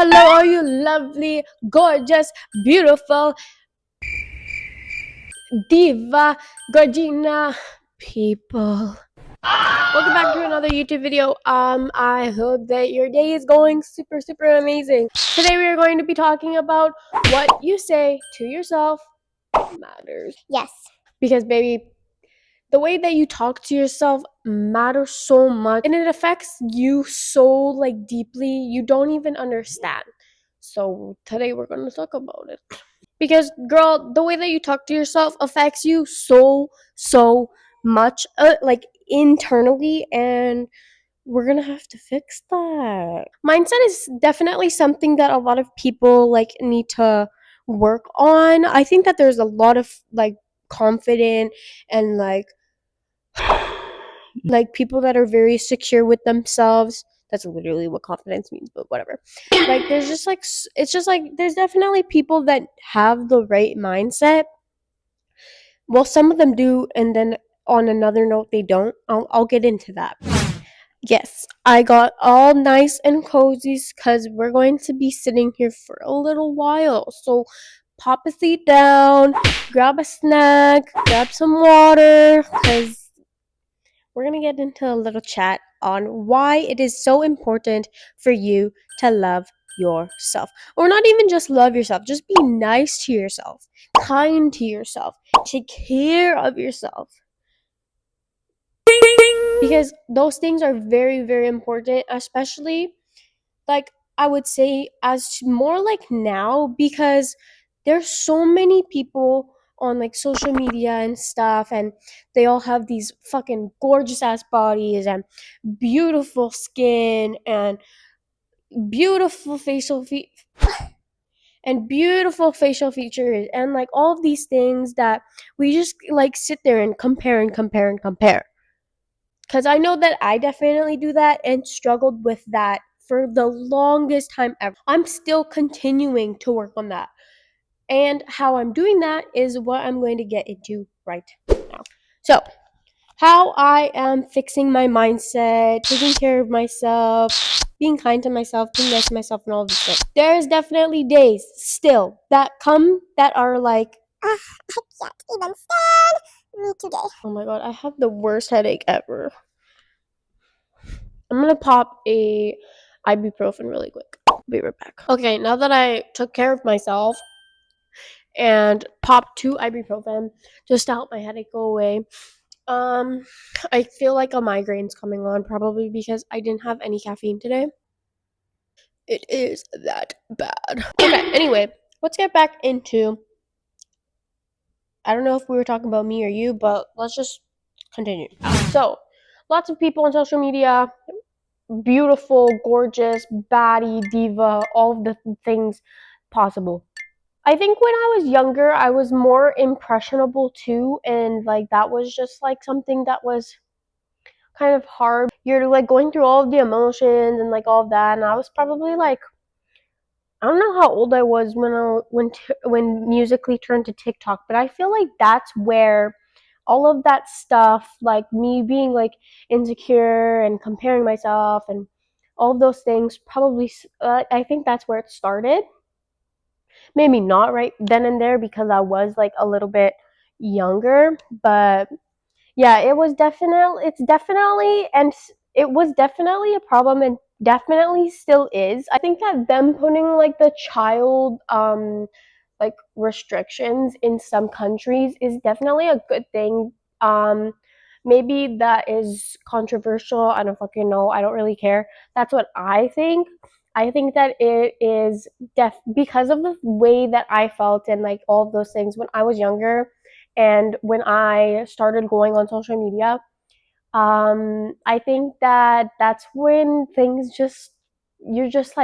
Hello, all you lovely, gorgeous, beautiful, diva, Gorgina people. Welcome back to another YouTube video. I hope that your day is going super amazing. Today we are going to be talking about what you say to yourself matters. Yes. Because baby, the way that you talk to yourself matters so much and it affects you so deeply you don't even understand. So today we're going to talk about it. Because girl, the way that you talk to yourself affects you so much internally, and we're gonna have to fix that. Mindset is definitely something that a lot of people need to work on. I think that there's a lot of confident and people that are very secure with themselves. That's literally what confidence means, but whatever. There's just it's just there's definitely people that have the right mindset. Well, some of them do, and then on another note they don't. I'll get into that. Yes, I got all nice and cozy because we're going to be sitting here for a little while. So pop a seat down, grab a snack, grab some water, because we're going to get into a little chat on why it is so important for you to love yourself. Or not even just love yourself, just be nice to yourself, kind to yourself, take care of yourself. Because those things are very important, especially I would say as more now, because there's so many people on social media and stuff, and they all have these fucking gorgeous ass bodies and beautiful skin and beautiful facial features and all of these things that we just sit there and compare. Because I know that I definitely do that and struggled with that for the longest time ever. I'm still continuing to work on that. And how I'm doing that is what I'm going to get into right now. So, how I am fixing my mindset, taking care of myself, being kind to myself, being nice to myself, and all of this stuff. There's definitely days still that come that are I can't even stand me today. oh my god, I have the worst headache ever. I'm gonna pop a ibuprofen really quick. Be right back. Okay, now that I took care of myself and popped 2 ibuprofen just to help my headache go away, I feel like a migraine's coming on, probably because I didn't have any caffeine today. It is that bad. Okay, anyway, let's get back into. I don't know if we were talking about me or you, but let's just continue. So, lots of people on social media, beautiful, gorgeous, baddie, diva, all of the things possible. I think when I was younger, I was more impressionable too, and that was just something that was kind of hard. You're going through all of the emotions and all of that, and I was probably I don't know how old I was when Musical.ly turned to TikTok, but I feel like that's where all of that stuff, me being insecure and comparing myself and all of those things, probably I think that's where it started. Maybe not right then and there because I was a little bit younger, but yeah, it was definitely a problem and definitely still is. I think that them putting the child restrictions in some countries is definitely a good thing. Maybe that is controversial. I don't fucking know. I don't really care. That's what I think. I think that it is because of the way that I felt and all of those things when I was younger and when I started going on social media. I think that that's when things you're just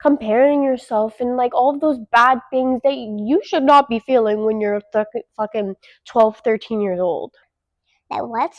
comparing yourself and all of those bad things that you should not be feeling when you're fucking 12, 13 years old. That what?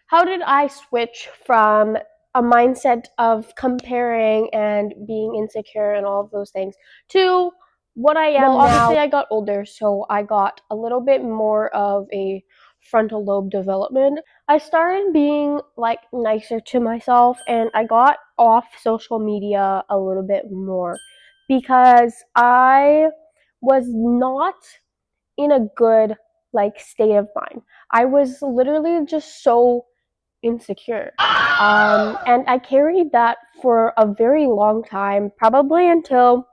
How did I switch from a mindset of comparing and being insecure and all of those things to what I am now? Obviously, I got older, so I got a little bit more of a frontal lobe development. I started being nicer to myself, and I got off social media a little bit more because I was not in a good like state of mind. I was literally just so insecure. And I carried that for a very long time, probably until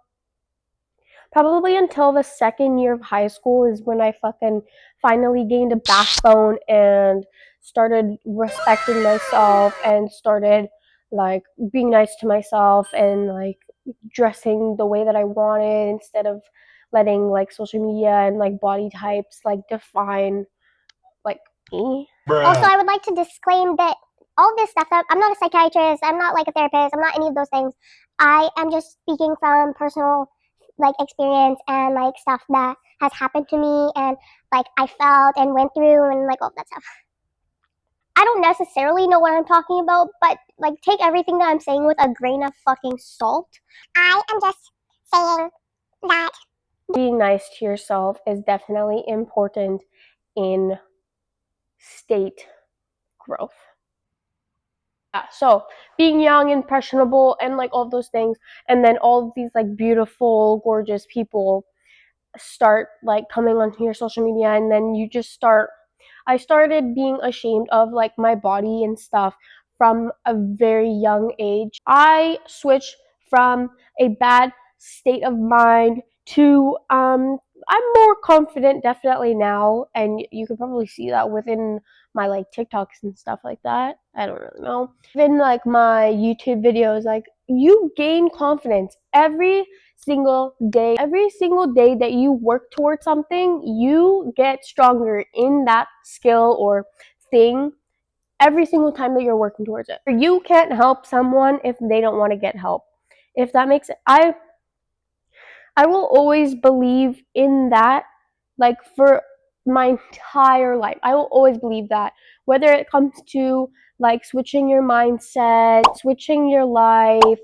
the second year of high school is when I fucking finally gained a backbone and started respecting myself and started like being nice to myself and like dressing the way that I wanted instead of letting like social media and like body types like define like me. Also, I would like to disclaim that all this stuff, I'm not a psychiatrist, I'm not like a therapist, I'm not any of those things. I am just speaking from personal like experience and like stuff that has happened to me and like I felt and went through and like all that stuff. I don't necessarily know what I'm talking about, but like take everything that I'm saying with a grain of fucking salt. I am just saying that being nice to yourself is definitely important in state growth. Yeah, so being young, impressionable, and like all those things, and then all of these like beautiful, gorgeous people start like coming onto your social media, and then you just start. I started being ashamed of like my body and stuff from a very young age. I switched from a bad state of mind to I'm more confident definitely now, and you could probably see that within my like TikToks and stuff like that. I don't really know. Even like my YouTube videos, like you gain confidence every single day. Every single day that you work towards something, you get stronger in that skill or thing every single time that you're working towards it. You can't help someone if they don't want to get help. If that makes it, I will always believe in that, like for my entire life. I will always believe that, whether it comes to like switching your mindset, switching your life,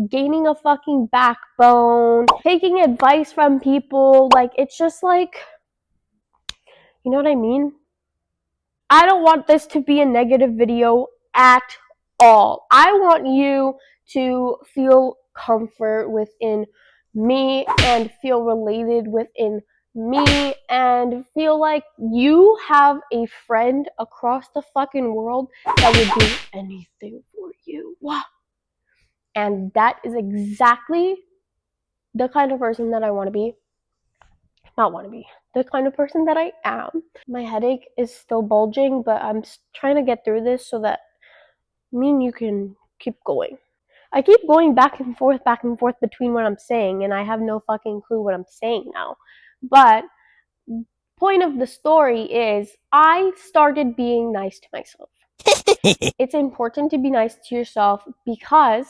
gaining a fucking backbone, taking advice from people. Like, it's just like, you know what I mean? I don't want this to be a negative video at all. I want you to feel comfort within me and feel related within me and feel like you have a friend across the fucking world that would do anything for you. Wow. And that is exactly the kind of person that I want to be. Not want to be. The kind of person that I am. My headache is still bulging, but I'm trying to get through this so that me and you can keep going. I keep going back and forth between what I'm saying, and I have no fucking clue what I'm saying now. But point of the story is I started being nice to myself. It's important to be nice to yourself because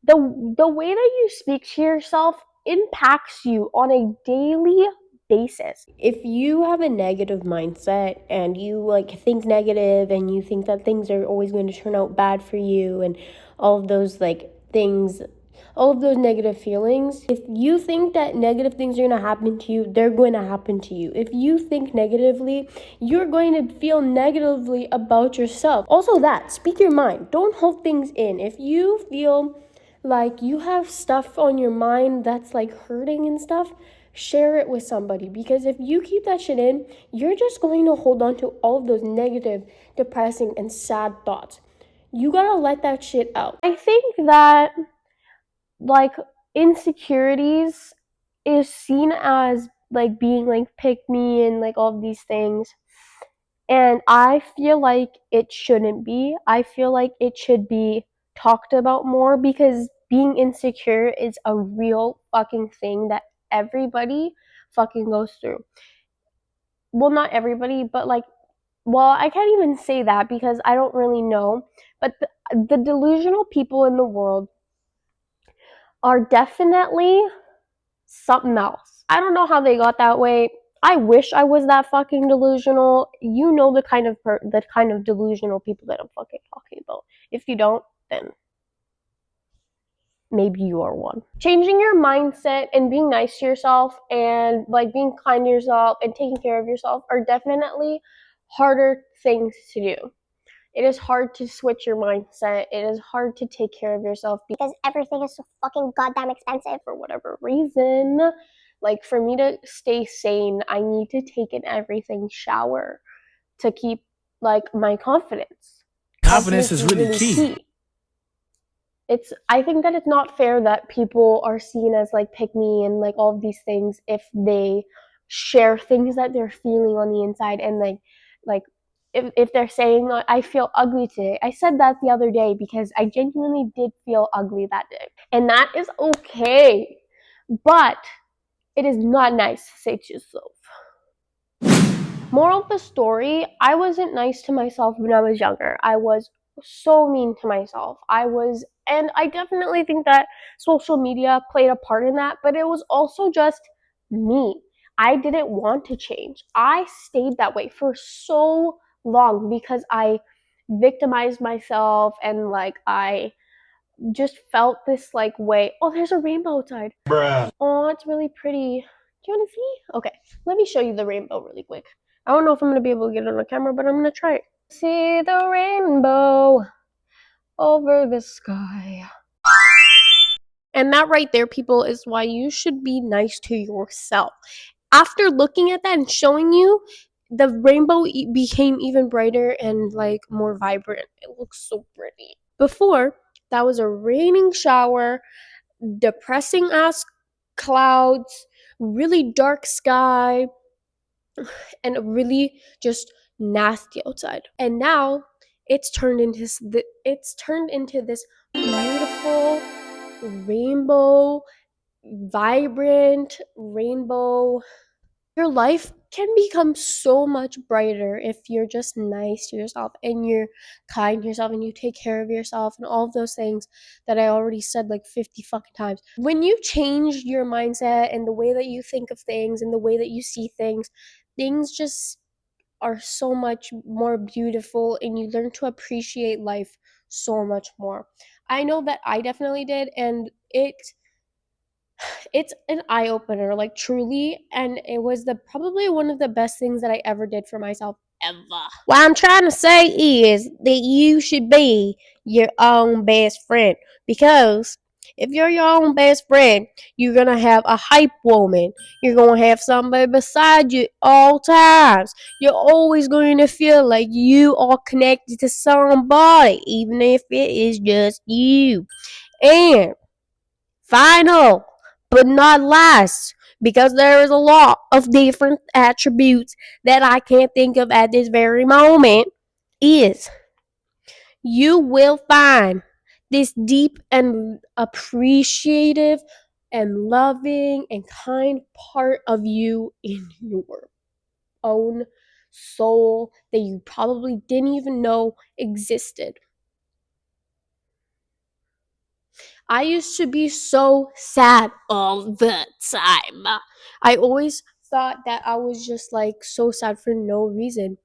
the way that you speak to yourself impacts you on a daily basis. If you have a negative mindset and you like think negative and you think that things are always going to turn out bad for you and all of those like things, all of those negative feelings, if you think that negative things are going to happen to you, they're going to happen to you. If you think negatively, you're going to feel negatively about yourself. Also that, speak your mind. Don't hold things in. If you feel like you have stuff on your mind that's like hurting and stuff, share it with somebody, because if you keep that shit in, you're just going to hold on to all of those negative, depressing, and sad thoughts. You gotta let that shit out. I think that like insecurities is seen as like being like pick me and like all of these things, and I feel like it shouldn't be. I feel like it should be talked about more because being insecure is a real fucking thing that everybody fucking goes through. Well, not everybody, but like, well, I can't even say that because I don't really know. But the delusional people in the world are definitely something else. I don't know how they got that way. I wish I was that fucking delusional. You know the kind of delusional people that I'm fucking talking about. If you don't, then maybe you are one. Changing your mindset and being nice to yourself and like being kind to yourself and taking care of yourself are definitely harder things to do. it is hard to switch your mindset. It is hard to take care of yourself because everything is so fucking goddamn expensive. for whatever reason. Like, for me to stay sane, I need to take an everything shower to keep, like, my confidence. Confidence is really key. I think that it's not fair that people are seen as like pick me and like all of these things if they share things that they're feeling on the inside, and like if they're saying I feel ugly today. I said that the other day because I genuinely did feel ugly that day. And that is okay. But it is not nice to say to yourself. Moral of the story, I wasn't nice to myself when I was younger. I was so mean to myself. And I definitely think that social media played a part in that, but it was also just me. I didn't want to change. I stayed that way for so long because I victimized myself, and like I just felt this like way. Oh, there's a rainbow outside. Bruh. Oh, it's really pretty. Do you want to see? Okay, let me show you the rainbow really quick. I don't know if I'm going to be able to get it on the camera, but I'm going to try it. See the rainbow over the sky. And that right there, people, is why you should be nice to yourself. After looking at that and showing you, the rainbow became even brighter and like more vibrant. It looks so pretty. Before, that was a raining shower, depressing ass clouds, really dark sky, and really just nasty outside. And now it's turned into this beautiful rainbow, vibrant rainbow. Your life can become so much brighter if you're just nice to yourself and you're kind to yourself and you take care of yourself and all of those things that I already said like 50 fucking times. When you change your mindset and the way that you think of things and the way that you see things, things just are so much more beautiful and you learn to appreciate life so much more. I know that I definitely did, and it's an eye opener, like truly, and it was probably one of the best things that I ever did for myself ever. What I'm trying to say is that you should be your own best friend, because if you're your own best friend, you're gonna have a hype woman. You're gonna have somebody beside you all times. You're always going to feel like you are connected to somebody, even if it is just you. And final, but not last, because there is a lot of different attributes that I can't think of at this very moment, is you will find this deep and appreciative and loving and kind part of you in your own soul that you probably didn't even know existed. I used to be so sad all the time. I always thought that I was just like so sad for no reason.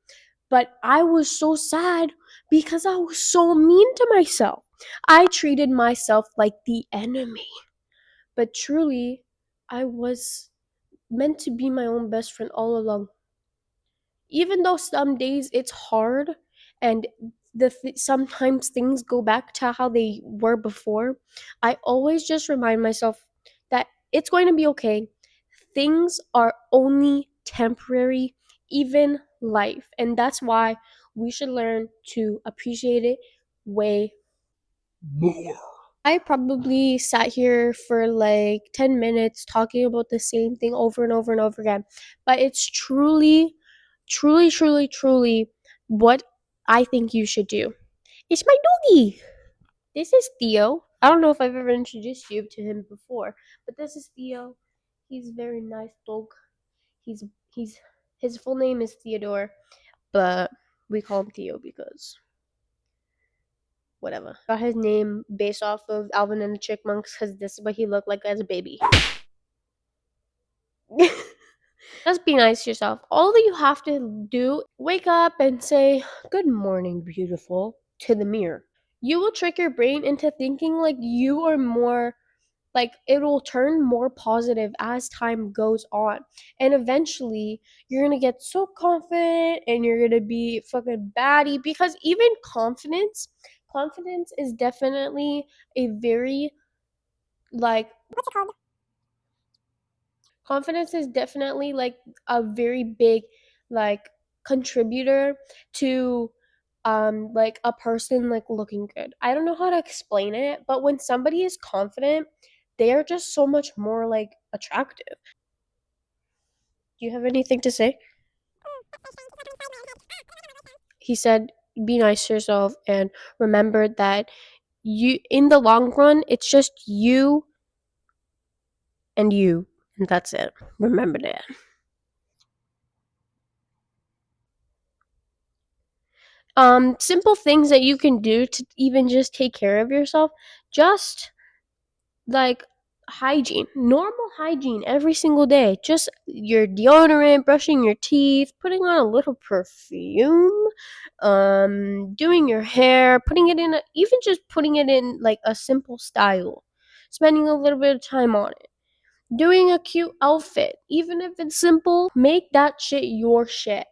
But I was so sad because I was so mean to myself. I treated myself like the enemy. But truly, I was meant to be my own best friend all along. Even though some days it's hard and sometimes things go back to how they were before, I always just remind myself that it's going to be okay. Things are only temporary, even life, and that's why we should learn to appreciate it way More. I probably sat here for like 10 minutes talking about the same thing over and over and over again. But it's truly, truly, truly, truly what I think you should do. It's my doggy. This is Theo. I don't know if I've ever introduced you to him before, but this is Theo. He's a very nice dog. He's his full name is Theodore, but we call him Theo because whatever. Got his name based off of Alvin and the Chipmunks because this is what he looked like as a baby. Just be nice to yourself. All that you have to do, wake up and say, "Good morning, beautiful," to the mirror. You will trick your brain into thinking like you are more like it'll turn more positive as time goes on, and eventually you're gonna get so confident and you're gonna be fucking baddie, because even confidence is definitely a very like What's it called? confidence is definitely like a very big like contributor to like a person like looking good. I don't know how to explain it, but when somebody is confident, they are just so much more like attractive. Do you have anything to say? He said be nice to yourself and remember that you in the long run it's just you, and that's it. Remember that. Simple things that you can do to even just take care of yourself, just like hygiene, normal hygiene every single day, just your deodorant, brushing your teeth, putting on a little perfume, doing your hair, putting it in even just putting it in like a simple style, spending a little bit of time on it, doing a cute outfit, even if it's simple, make that shit your shit,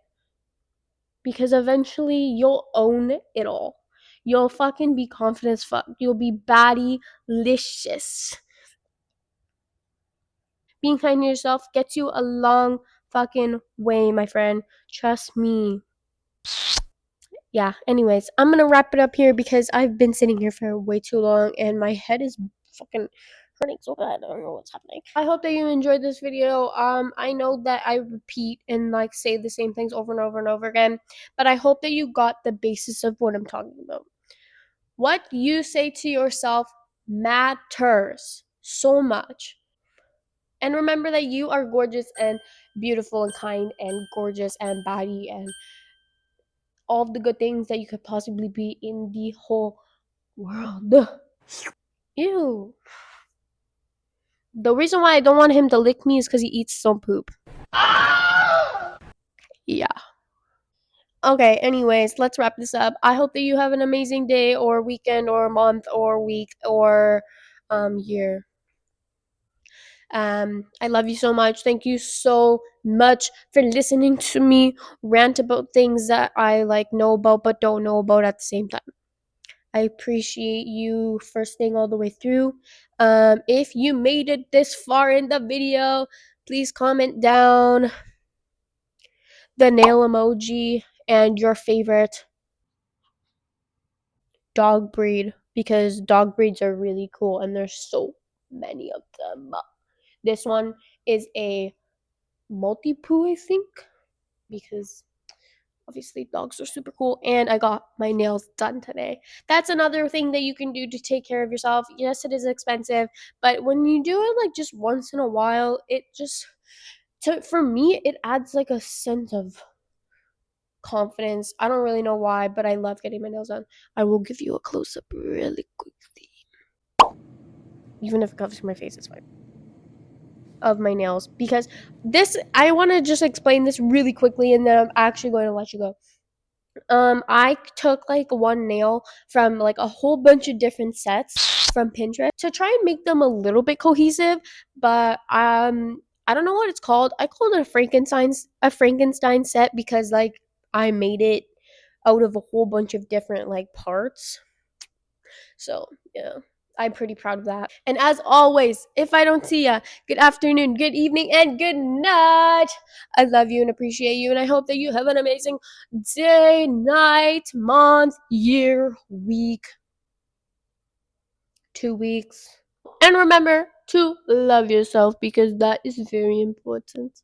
because eventually you'll own it all. You'll fucking be confident as fuck. You'll be baddie-licious. Being kind to yourself gets you a long fucking way, my friend. Trust me. Yeah, anyways, I'm gonna wrap it up here because I've been sitting here for way too long and my head is fucking hurting so bad. I don't know what's happening. I hope that you enjoyed this video. I know that I repeat and like say the same things over and over and over again, but I hope that you got the basis of what I'm talking about. What you say to yourself matters so much. And remember that you are gorgeous and beautiful and kind and gorgeous and baddie and all the good things that you could possibly be in the whole world. Ew. The reason why I don't want him to lick me is because he eats some poop. Yeah. Okay, anyways, let's wrap this up. I hope that you have an amazing day or weekend or month or week or year. I love you so much. Thank you so much for listening to me rant about things that I like know about but don't know about at the same time. I appreciate you for staying all the way through. If you made it this far in the video, please comment down the nail emoji and your favorite dog breed, because dog breeds are really cool and there's so many of them. This one is a Maltipoo, I think, because obviously dogs are super cool, and I got my nails done today. That's another thing that you can do to take care of yourself. Yes, it is expensive, but when you do it like just once in a while, it just for me it adds like a sense of confidence. I don't really know why, but I love getting my nails done. I will give you a close up really quickly, even if it covers my face, it's fine, of my nails, because this I want to just explain this really quickly and then I'm actually going to let you go. I took like one nail from like a whole bunch of different sets from Pinterest to try and make them a little bit cohesive, but I don't know what it's called. I called it a Frankenstein set because like I made it out of a whole bunch of different like parts. So, yeah. I'm pretty proud of that. And as always, if I don't see ya, good afternoon, good evening, and good night. I love you and appreciate you, and I hope that you have an amazing day, night, month, year, week, 2 weeks. And remember to love yourself because that is very important.